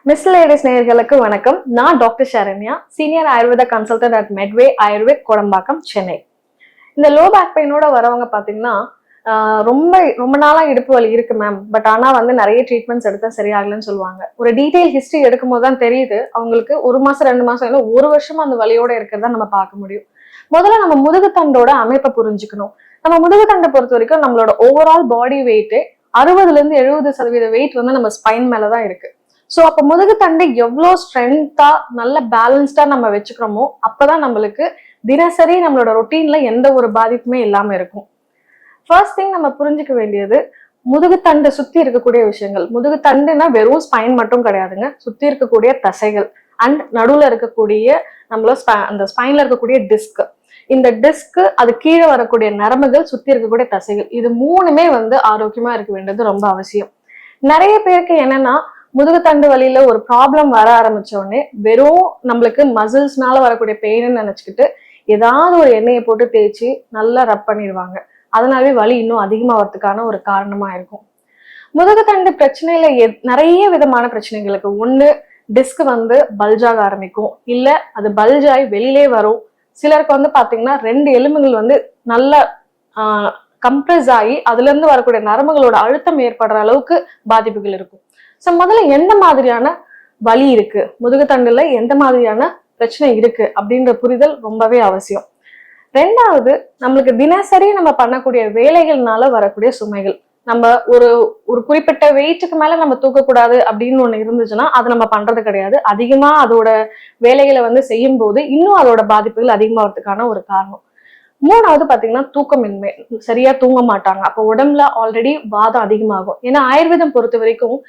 Miss ladies நேயர்களுக்கு வணக்கம். நான் doctor Saranya, senior Ayurveda consultant at Medway Ayurved Kodambakkam, Chennai. இந்த லோ பேக் பெயினோட வரவங்க பாத்தீங்கன்னா ரொம்ப ரொம்ப நாளா இடுப்பு வலி இருக்கு மேம், பட் ஆனா நிறைய ட்ரீட்மெண்ட்ஸ் எடுத்தா சரியாகலன்னு சொல்லுவாங்க. ஒரு டீடைல் ஹிஸ்டரி எடுக்கும் போது தான் தெரியுது அவங்களுக்கு 1 மாசம் 2 மாசம் இல்லை 1 வருஷமா அந்த வலியோட இருக்கிறதா நம்ம பார்க்க முடியும். முதல்ல நம்ம முதுகுத்தண்டோட அமைப்பை புரிஞ்சுக்கணும். நம்ம முதுகுத்தண்டை பொறுத்த வரைக்கும் நம்மளோட ஓவரால் பாடி வெயிட் 60% வெயிட் நம்ம ஸ்பைன் மேலதான் இருக்கு. சோ அப்ப முதுகுத்தண்டை எவ்வளவு ஸ்ட்ரென்த்தா நல்ல பேலன்ஸ்டா நம்ம வச்சுக்கிறோமோ அப்பதான் நம்மளுக்கு தினசரி நம்மளோட ரொட்டீன்ல எந்த ஒரு பாதிப்புமே இல்லாம இருக்கும். ஃபர்ஸ்ட் திங் நம்ம புரிஞ்சுக்க வேண்டியது முதுகுத்தண்டை சுத்தி இருக்கக்கூடிய விஷயங்கள். முதுகுத்தண்டுனா வெறும் ஸ்பைன் மட்டும் கிடையாதுங்க, சுத்தி இருக்கக்கூடிய தசைகள் அண்ட் நடுவுல இருக்கக்கூடிய அந்த ஸ்பைன்ல இருக்கக்கூடிய டிஸ்க், இந்த டிஸ்க் அது கீழே வரக்கூடிய நரம்புகள், சுத்தி இருக்கக்கூடிய தசைகள், இது மூணுமே ஆரோக்கியமா இருக்க வேண்டியது ரொம்ப அவசியம். நிறைய பேருக்கு என்னன்னா முதுகுத்தண்டு வலியில ஒரு ப்ராப்ளம் வர ஆரம்பிச்ச உடனே வெறும் நம்மளுக்கு மசில்ஸ்னால வரக்கூடிய பெயின் நினைச்சுக்கிட்டு ஏதாவது ஒரு எண்ணெயை போட்டு தேய்ச்சி நல்லா ரப் பண்ணிடுவாங்க. அதனாலே வலி இன்னும் அதிகமாகிறதுக்கான ஒரு காரணமா இருக்கும். முதுகுத்தண்டு பிரச்சனையில நிறைய விதமான பிரச்சனைகளுக்கு ஒண்ணு டிஸ்க் பல்ஜாக ஆரம்பிக்கும், இல்ல அது பல்ஜாய் வெளியிலே வரும். சிலருக்கு பாத்தீங்கன்னா 2 எலும்புகள் நல்லா கம்ப்ரெஸ் ஆகி அதுல இருந்து வரக்கூடிய நரம்புகளோட அழுத்தம் ஏற்படுற அளவுக்கு பாதிப்புகள் இருக்கும். சோ முதல்ல எந்த மாதிரியான வலி இருக்கு, முதுகுத்தண்டுல எந்த மாதிரியான பிரச்சனை இருக்கு அப்படின்ற புரிதல் ரொம்பவே அவசியம். ரெண்டாவது, நம்மளுக்கு தினசரி நம்ம பண்ணக்கூடிய வேலைகள்னால வரக்கூடிய சுமைகள். நம்ம ஒரு ஒரு குறிப்பிட்ட வெயிட்டுக்கு மேல நம்ம தூக்கக்கூடாது அப்படின்னு ஒண்ணு இருந்துச்சுன்னா அது நம்ம பண்றது கிடையாது. அதிகமா அதோட வேலைகளை செய்யும் போது இன்னும் அதோட பாதிப்புகள் அதிகமாகிறதுக்கான ஒரு காரணம். மூணாவது பாத்தீங்கன்னா தூக்கமின்மை, சரியா தூங்க மாட்டாங்க. அப்போ உடம்புல ஆல்ரெடி வாதம் அதிகமாகும். ஏன்னா ஆயுர்வேதம் பொறுத்த வரைக்கும்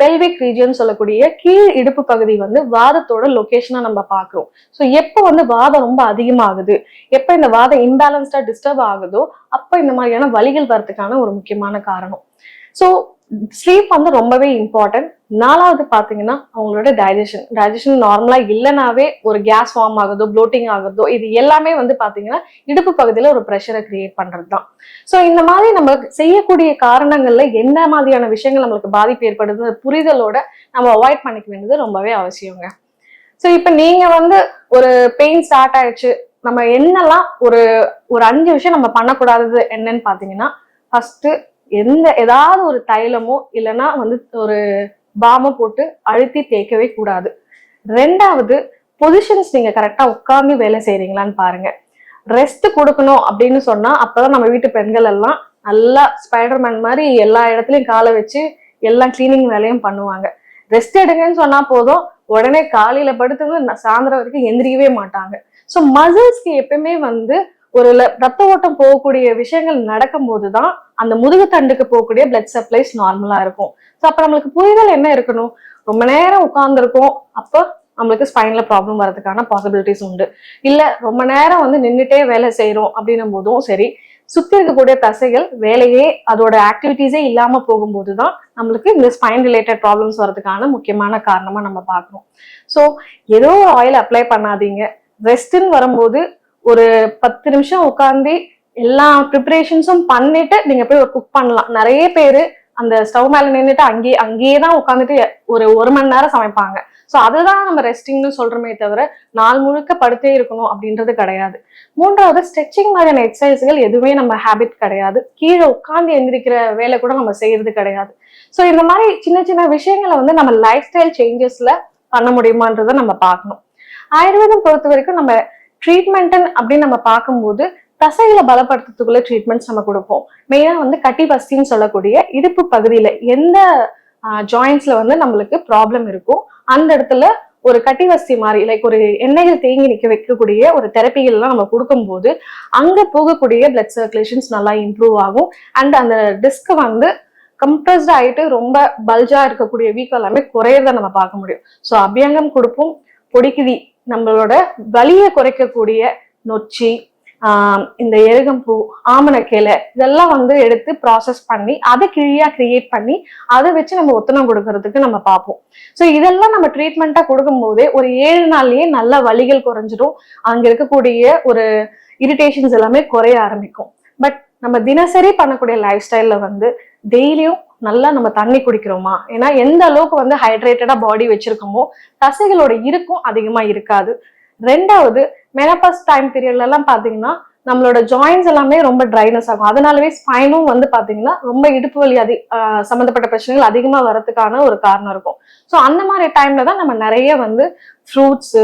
பெல்விக் ரீஜியன் சொல்லக்கூடிய கீழ் இடுப்பு பகுதி வாதத்தோட லொகேஷனா நம்ம பாக்குறோம். ஸோ எப்போ வாதம் ரொம்ப அதிகமாகுது, எப்ப இந்த வாதம் இன்பேலன்ஸ்டா டிஸ்டர்ப் ஆகுதோ அப்ப இந்த மாதிரியான வலிகள் வரதுக்கான ஒரு முக்கியமான காரணம். ஸோ ஸ்லீப் ரொம்பவே இம்பார்ட்டன்ட். நாலாவது பாத்தீங்கன்னா அவங்களோட டைஜஷன் நார்மலா இல்லைனாவே ஒரு கேஸ் ஃபார்ம் ஆகுதோ, ப்ளோட்டிங் ஆகுதோ, இது எல்லாமே பாத்தீங்கன்னா இடுப்பு பகுதியில ஒரு ப்ரெஷரை கிரியேட் பண்றதுதான். சோ இந்த மாதிரி நம்ம செய்யக்கூடிய காரணங்கள்ல என்ன மாதிரியான விஷயங்கள் நம்மளுக்கு பாதிப்பு ஏற்படுது புரிதலோட நம்ம அவாய்ட் பண்ணிக்க வேண்டியது ரொம்பவே அவசியங்க. சோ இப்ப நீங்க ஒரு பெயின் ஸ்டார்ட் ஆயிடுச்சு, நம்ம என்னெல்லாம் ஒரு ஒரு 5 விஷயம் நம்ம பண்ணக்கூடாதது என்னன்னு பாத்தீங்கன்னா, ஃபர்ஸ்ட் ஏதாவது ஒரு தைலமோ இல்லைன்னா ஒரு பாம போட்டு அழுத்தி தேய்க்கவே கூடாது. ரெண்டாவது, பொசிஷன்ஸ் நீங்க கரெக்டா உட்கார்ந்து வேலை செய்யறீங்களான்னு பாருங்க. ரெஸ்ட் கொடுக்கணும் அப்படின்னு சொன்னா அப்பதான் நம்ம வீட்டு பெண்கள் எல்லாம் நல்லா ஸ்பைடர்மேன் மாதிரி எல்லா இடத்துலயும் காலை வச்சு எல்லா கிளீனிங் வேலையும் பண்ணுவாங்க. ரெஸ்ட் எடுங்கன்னு சொன்னா போதும், உடனே காலையில படுத்து சாயந்தரம் வரைக்கும் எந்திரிக்கவே மாட்டாங்க. ஸோ மசில்ஸ்க்கு எப்பயுமே ஒரு ரத்த ஓட்டம் போகக்கூடிய விஷயங்கள் நடக்கும் போதுதான் அந்த முதுகுத்தண்டுக்கு போகக்கூடிய பிளட் சப்ளைஸ் நார்மலா இருக்கும். ஸோ அப்ப நம்மளுக்கு புரிதல் என்ன இருக்கணும், ரொம்ப நேரம் உட்கார்ந்துருக்கோம் அப்போ நம்மளுக்கு ஸ்பைன்ல ப்ராப்ளம் வரதுக்கான பாசிபிலிட்டிஸ் உண்டு. இல்ல ரொம்ப நேரம் நின்றுட்டே வேலை செய்யறோம் அப்படின்னும் போதும் சரி, சுத்தி இருக்கக்கூடிய தசைகள் வேலையே அதோட ஆக்டிவிட்டிஸே இல்லாம போகும்போதுதான் நம்மளுக்கு இந்த ஸ்பைன் ரிலேட்டட் ப்ராப்ளம்ஸ் வரதுக்கான முக்கியமான காரணமா நம்ம பார்க்கணும். ஸோ ஏதோ ஆயில் அப்ளை பண்ணாதீங்க. ரெஸ்ட்ன்னு வரும்போது ஒரு 10 நிமிஷம் உட்கார்ந்து எல்லா ப்ரிப்பரேஷன்ஸும் பண்ணிட்டு நீங்க போய் ஒரு குக் பண்ணலாம். நிறைய பேரு அந்த ஸ்டவ் மேல நின்றுட்டு அங்கேயே தான் உட்காந்துட்டு ஒரு மணி நேரம் சமைப்பாங்க. ஸோ அதுதான் நம்ம ரெஸ்டிங்னு சொல்றோமே தவிர நாள் முழுக்க படுத்தே இருக்கணும் அப்படின்றது கிடையாது. மூன்றாவது, ஸ்ட்ரெச்சிங் மாதிரியான எக்ஸசைஸ்கள் எதுவுமே நம்ம ஹேபிட் கிடையாது. கீழே உட்கார்ந்து எந்திரிக்கிற வேலை கூட நம்ம செய்யறது கிடையாது. ஸோ இந்த மாதிரி சின்ன சின்ன விஷயங்களை நம்ம லைஃப் ஸ்டைல் சேஞ்சஸ்ல பண்ண முடியுமான்றதை நம்ம பார்க்கணும். ஆயுர்வேதம் பொறுத்த வரைக்கும் நம்ம ட்ரீட்மெண்ட் அப்படின்னு நம்ம பார்க்கும்போது தசைகளை பலப்படுத்துறதுக்குள்ள ட்ரீட்மெண்ட்ஸ் நம்ம கொடுப்போம். மெயினா கட்டி பஸ்தின்னு சொல்லக்கூடிய இடுப்பு பகுதியில எந்த ஜாயின்ஸ்ல நம்மளுக்கு ப்ராப்ளம் இருக்கும் அந்த இடத்துல ஒரு கட்டிவஸ்தி மாதிரி லைக் ஒரு எண்ணெய்கள் தேங்கி நிக்க வைக்கக்கூடிய ஒரு தெரப்பிகள் எல்லாம் நம்ம கொடுக்கும்போது அங்க போகக்கூடிய பிளட் சர்க்குலேஷன்ஸ் நல்லா இம்ப்ரூவ் ஆகும். அண்ட் அந்த டிஸ்க் கம்ப்ரஸ்ட் ஆயிட்டு ரொம்ப பல்ஜா இருக்கக்கூடிய வீக்கம் எல்லாமே குறையறத நம்ம பார்க்க முடியும். ஸோ அபியங்கம் கொடுப்போம். பொடிக்கிழி, நம்மளோட வலியை குறைக்கக்கூடிய நொச்சி, இந்த எருகம்பூ, ஆமணக்கிளை, இதெல்லாம் எடுத்து ப்ராசஸ் பண்ணி அதை கிழியா கிரியேட் பண்ணி அதை வச்சு நம்ம ஒத்தனம் கொடுக்கறதுக்கு நம்ம பார்ப்போம். ஸோ இதெல்லாம் நம்ம ட்ரீட்மெண்ட்டா கொடுக்கும் போதே ஒரு 7 நாள்லயே நல்ல வலிகள் குறைஞ்சிடும். அங்க இருக்கக்கூடிய ஒரு இரிட்டேஷன்ஸ் எல்லாமே குறைய ஆரம்பிக்கும். பட் நம்ம தினசரி பண்ணக்கூடிய லைஃப் ஸ்டைல்ல டெய்லியும் நல்லா நம்ம தண்ணி குடிக்கிறோமா? ஏன்னா எந்த அளவுக்கு வந்து ஹைட்ரேட்டடா பாடி வச்சிருக்கோமோ தசைகளோட இருக்கும் அதிகமா இருக்காது. ரெண்டாவது, மெனோபாஸ் டைம் பீரியட்ல எல்லாம் பாத்தீங்கன்னா நம்மளோட ஜாயின்ஸ் எல்லாமே ரொம்ப ட்ரைனஸ் ஆகும். அதனாலவே ஸ்பைனும் வந்து பாத்தீங்கன்னா ரொம்ப இடுப்பு வலி சம்பந்தப்பட்ட பிரச்சனைகள் அதிகமா வரதுக்கான ஒரு காரணம் இருக்கும். ஸோ அந்த மாதிரி டைம்ல தான் நம்ம நிறைய வந்து ஃப்ரூட்ஸ்,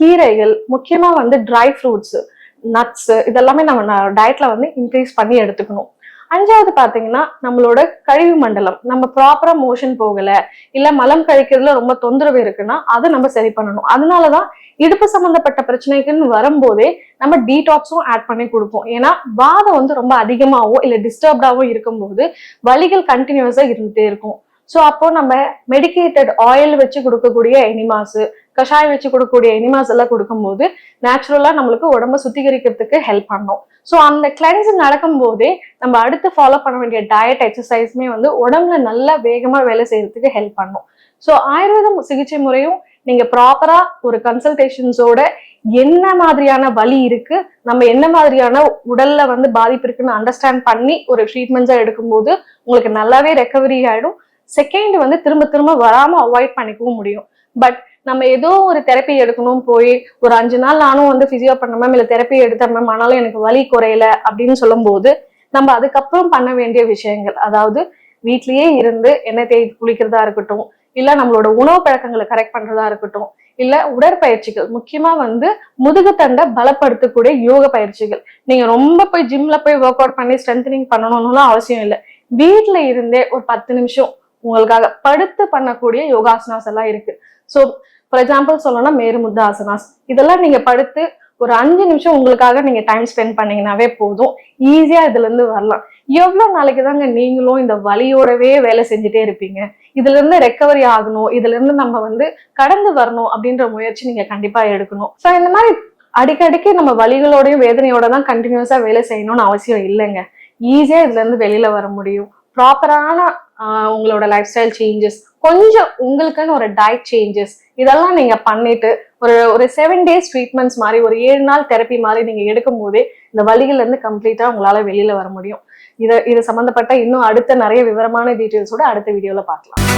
கீரைகள், முக்கியமா வந்து ட்ரை ஃப்ரூட்ஸ், நட்ஸ் இதெல்லாமே நம்ம டயட்ல வந்து இன்க்ரீஸ் பண்ணி எடுத்துக்கணும். அஞ்சாவது பாத்தீங்கன்னா நம்மளோட கழிவு மண்டலம், நம்ம ப்ராப்பரா மோஷன் போகல, இல்ல மலம் கழிக்கிறதுல ரொம்ப தொந்தரவு இருக்குன்னா அதை நம்ம சரி பண்ணணும். அதனாலதான் இடுப்பு சம்பந்தப்பட்ட பிரச்சனைக்குன்னு வரும்போதே நம்ம டீடாக்ஸும் ஆட் பண்ணி கொடுப்போம். ஏன்னா வாதம் வந்து ரொம்ப அதிகமாவோ இல்ல டிஸ்டர்ப்டாவோ இருக்கும்போது வலிகள் கண்டினியூஸா இருந்துட்டே இருக்கும். ஸோ அப்போ நம்ம மெடிக்கேட்டட் ஆயில் வச்சு கொடுக்கக்கூடிய எனிமாஸ், கஷாயம் வச்சு கொடுக்கக்கூடிய எனிமாஸ் எல்லாம் கொடுக்கும்போது நேச்சுரலா நம்மளுக்கு உடம்ப சுத்திகரிக்கிறதுக்கு ஹெல்ப் பண்ணும். ஸோ அந்த கிளென்சிங் நடக்கும் போதே நம்ம அடுத்து ஃபாலோ பண்ண வேண்டிய டயட், எக்ஸசைஸ்மே வந்து உடம்புல நல்லா வேகமா வேலை செய்யறதுக்கு ஹெல்ப் பண்ணும். ஸோ ஆயுர்வேதம் சிகிச்சை முறையும் நீங்க ப்ராப்பரா ஒரு கன்சல்டேஷன்ஸோட என்ன மாதிரியான வலி இருக்கு, நம்ம என்ன மாதிரியான உடல்ல வந்து பாதிப்பு இருக்குன்னு அண்டர்ஸ்டாண்ட் பண்ணி ஒரு ட்ரீட்மெண்ட்ஸா எடுக்கும்போது உங்களுக்கு நல்லாவே ரெக்கவரி ஆயிடும். செகண்ட் வந்து திரும்ப திரும்ப வராம அவாய்ட் பண்ணிக்கவும் முடியும். பட் நம்ம ஏதோ ஒரு தெரப்பி எடுக்கணும் போய் ஒரு 5 நாள் நானும் வந்து பிசியோ பண்ண மேம் இல்ல தெரப்பி எடுத்தேன் மேம் ஆனாலும் எனக்கு வலி குறையல அப்படின்னு சொல்லும் போது நம்ம அதுக்கப்புறம் பண்ண வேண்டிய விஷயங்கள், அதாவது வீட்லயே இருந்து எண்ணெய் தேய்த்து குளிக்கிறதா இருக்கட்டும், இல்ல நம்மளோட உணவு பழக்கங்களை கரெக்ட் பண்றதா இருக்கட்டும், இல்ல உடற்பயிற்சிகள், முக்கியமா வந்து முதுகுத்தண்டை பலப்படுத்தக்கூடிய யோக பயிற்சிகள். நீங்க ரொம்ப போய் ஜிம்ல போய் ஒர்க் அவுட் பண்ணி ஸ்ட்ரென்தனிங் பண்ணணும்னு அவசியம் இல்லை. வீட்டுல இருந்தே ஒரு 10 நிமிஷம் உங்களுக்காக படுத்து பண்ணக்கூடிய யோகாசனாஸ் எல்லாம் இருக்கு. ஸோ ஃபார் எக்ஸாம்பிள் சொல்லணும்னா மேருமுத்ரா ஆசனாஸ், இதெல்லாம் நீங்க படுத்து ஒரு 5 நிமிஷம் உங்களுக்காக நீங்க டைம் ஸ்பெண்ட் பண்ணீங்கன்னாவே போதும், ஈஸியா இதுல இருந்து வரலாம். எவ்வளவு நாளைக்கு தாங்க நீங்களும் இந்த வலியோடவே வேலை செஞ்சுட்டே இருப்பீங்க? இதுல இருந்து ரெக்கவரி ஆகணும், இதுல இருந்து நம்ம வந்து கடந்து வரணும் அப்படின்ற முயற்சி நீங்க கண்டிப்பா எடுக்கணும். ஸோ இந்த மாதிரி அடிக்கடிக்கு நம்ம வலிகளோடையும் வேதனையோட தான் கண்டினியூஸா வேலை செய்யணும்னு அவசியம் இல்லைங்க. ஈஸியா இதுல இருந்து வெளியில வர முடியும். ப்ராப்பரான உங்களோட லைஃப் ஸ்டைல் சேஞ்சஸ், கொஞ்சம் உங்களுக்குன்னு ஒரு டயட் சேஞ்சஸ், இதெல்லாம் நீங்க பண்ணிட்டு ஒரு 7 days ட்ரீட்மெண்ட்ஸ் மாதிரி, ஒரு 7 நாள் தெரப்பி மாதிரி நீங்க எடுக்கும் போதே இந்த வலிகள்ல இருந்து கம்ப்ளீட்டா உங்களால வெளியில வர முடியும். இது சம்பந்தப்பட்ட இன்னும் அடுத்த நிறைய விவரமான டீட்டெயில்ஸோட அடுத்த வீடியோல பார்க்கலாம்.